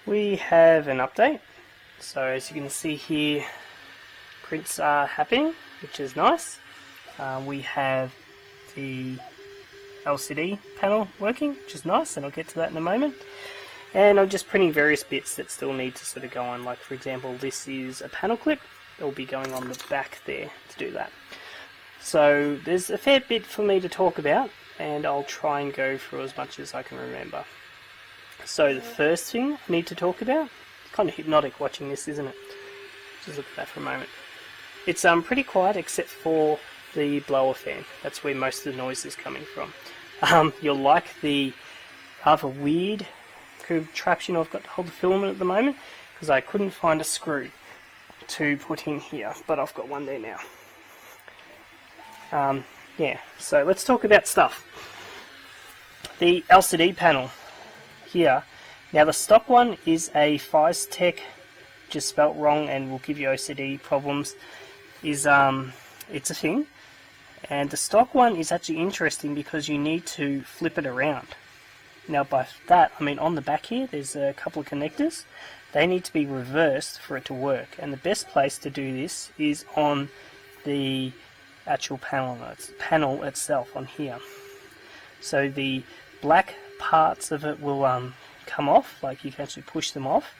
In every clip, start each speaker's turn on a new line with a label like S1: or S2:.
S1: we have an update. So as you can see here, prints are happening, which is nice. We have the LCD panel working, which is nice, and I'll get to that in a moment. And I'm just printing various bits that still need to sort of go on, like for example this is a panel clip that will be going on the back there to do that. So there's a fair bit for me to talk about, and I'll try and go through as much as I can remember. So the first thing I need to talk about, kind of hypnotic watching this, isn't it? Just look at that for a moment. It's pretty quiet except for the blower fan. That's where most of the noise is coming from. You'll like the rather weird contraption I've got to hold the filament at the moment, because I couldn't find a screw to put in here, but I've got one there now. Yeah, so let's talk about stuff. The LCD panel here. Now the stock one is a fysetc, just spelt wrong and will give you OCD problems. It's a thing, and the stock one is actually interesting because you need to flip it around. Now by that I mean on the back here there's a couple of connectors. They need to be reversed for it to work, and the best place to do this is on the actual panel itself on here. So the black parts of it will come off, like you can actually push them off,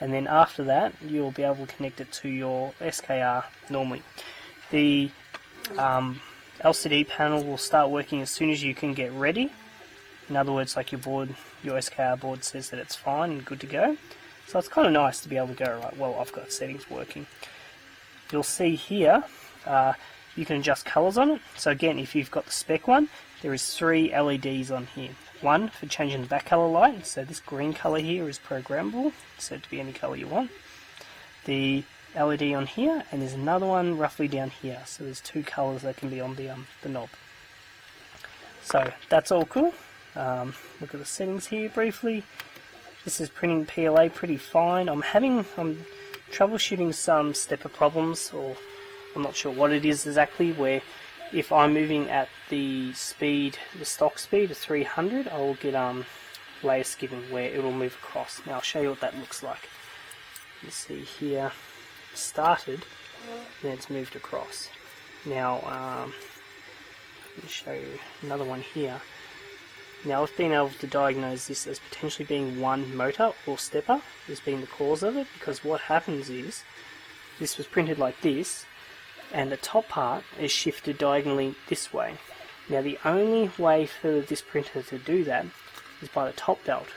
S1: and then after that you'll be able to connect it to your SKR normally. The LCD panel will start working as soon as you can get ready. In other words, like your SKR board says that it's fine and good to go. So it's kind of nice to be able to go, right, well, I've got settings working. You'll see here you can adjust colours on it. So again, if you've got the spec one, there is 3 LEDs on here. One for changing the back colour light, so this green colour here is programmable, set to be any colour you want. The LED on here, and there's another one roughly down here, so there's 2 colours that can be on the knob. So that's all cool. Look at the settings here briefly. This is printing PLA pretty fine. I'm troubleshooting some stepper problems, or I'm not sure what it is exactly, where if I'm moving at the speed, the stock speed of 300, I will get layer skipping where it will move across. Now I'll show you what that looks like. You see here, it started, and then it's moved across. Now let me show you another one here. Now I've been able to diagnose this as potentially being one motor or stepper as being the cause of it, because what happens is this was printed like this, and the top part is shifted diagonally this way. Now the only way for this printer to do that is by the top belt,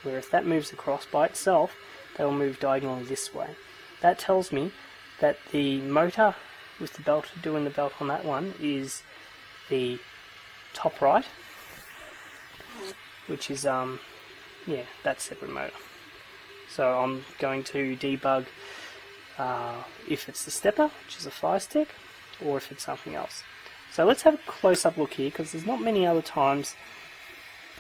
S1: where if that moves across by itself, they will move diagonally this way. That tells me that the motor with the belt, doing the belt on that one, is the top right, which is yeah, that separate motor. So I'm going to debug if it's the stepper, which is a fysetc, or if it's something else. So let's have a close-up look here, because there's not many other times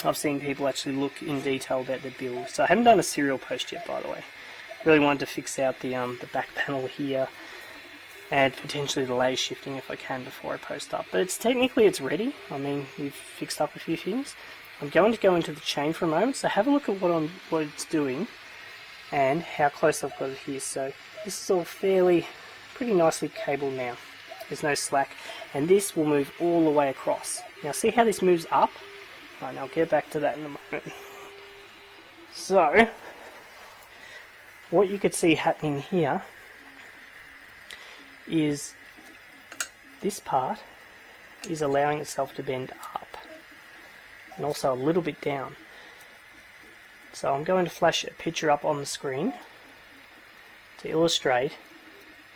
S1: I've seen people actually look in detail about the build. So I haven't done a serial post yet, by the way. Really wanted to fix out the back panel here, and potentially the layer shifting if I can before I post up. But technically it's ready. I mean, we've fixed up a few things. I'm going to go into the chain for a moment, so have a look at what it's doing and how close I've got it here. So this is all pretty nicely cabled now. There's no slack, and this will move all the way across. Now see how this moves up? Right, now I'll get back to that in a moment. So what you could see happening here is this part is allowing itself to bend up, and also a little bit down. So I'm going to flash a picture up on the screen to illustrate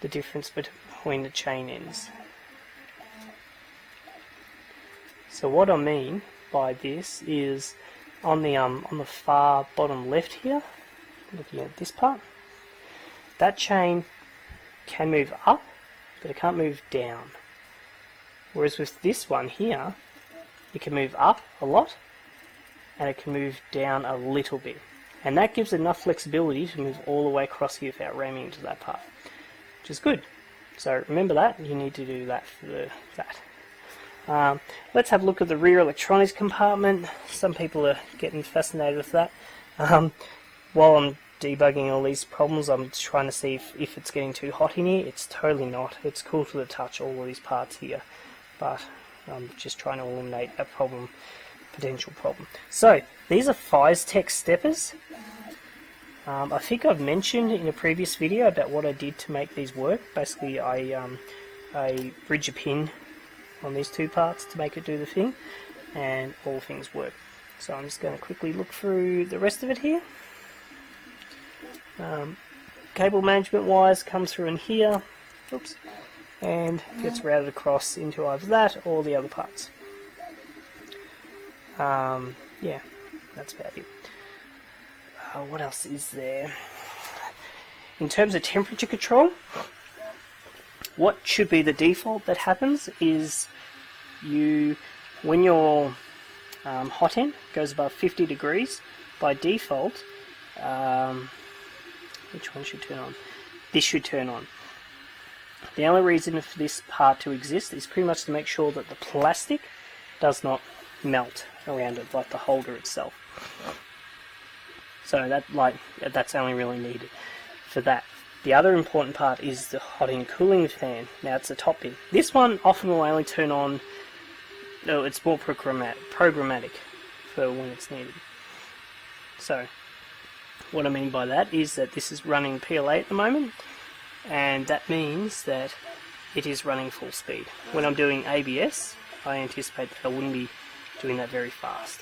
S1: the difference between the chain ends. So what I mean by this is on the far bottom left here, looking at this part, that chain can move up, but it can't move down. Whereas with this one here, it can move up a lot, and it can move down a little bit. And that gives enough flexibility to move all the way across here without ramming into that part, which is good. So remember that, you need to do that for that. Let's have a look at the rear electronics compartment. Some people are getting fascinated with that. While I'm debugging all these problems. I'm trying to see if it's getting too hot in here. It's totally not. It's cool to the touch, all of these parts here, but I'm just trying to eliminate a potential problem. So these are fysetc steppers. I think I've mentioned in a previous video about what I did to make these work. Basically, I bridge a pin on these two parts to make it do the thing, and all things work. So I'm just going to quickly look through the rest of it here. Cable management wires come through in here, oops, and gets routed across into either that or the other parts. Yeah, that's about it. What else is there? In terms of temperature control, what should be the default that happens is when your hot end goes above 50 degrees, by default, which one should turn on? This should turn on. The only reason for this part to exist is pretty much to make sure that the plastic does not melt around it, like the holder itself. So that's only really needed for that. The other important part is the hot end cooling fan. Now it's the top pin. This one often will only turn on, no, it's more programmatic for when it's needed. So what I mean by that is that this is running PLA at the moment, and that means that it is running full speed. When I'm doing ABS, I anticipate that I wouldn't be doing that very fast.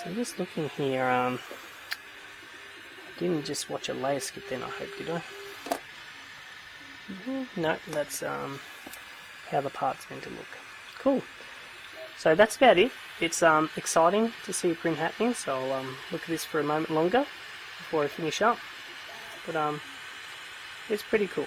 S1: So just looking here, I didn't just watch a layer skip then, I hope, did I? No, that's how the part's meant to look. Cool. So that's about it. It's exciting to see a print happening, so I'll look at this for a moment longer before I finish up. But it's pretty cool.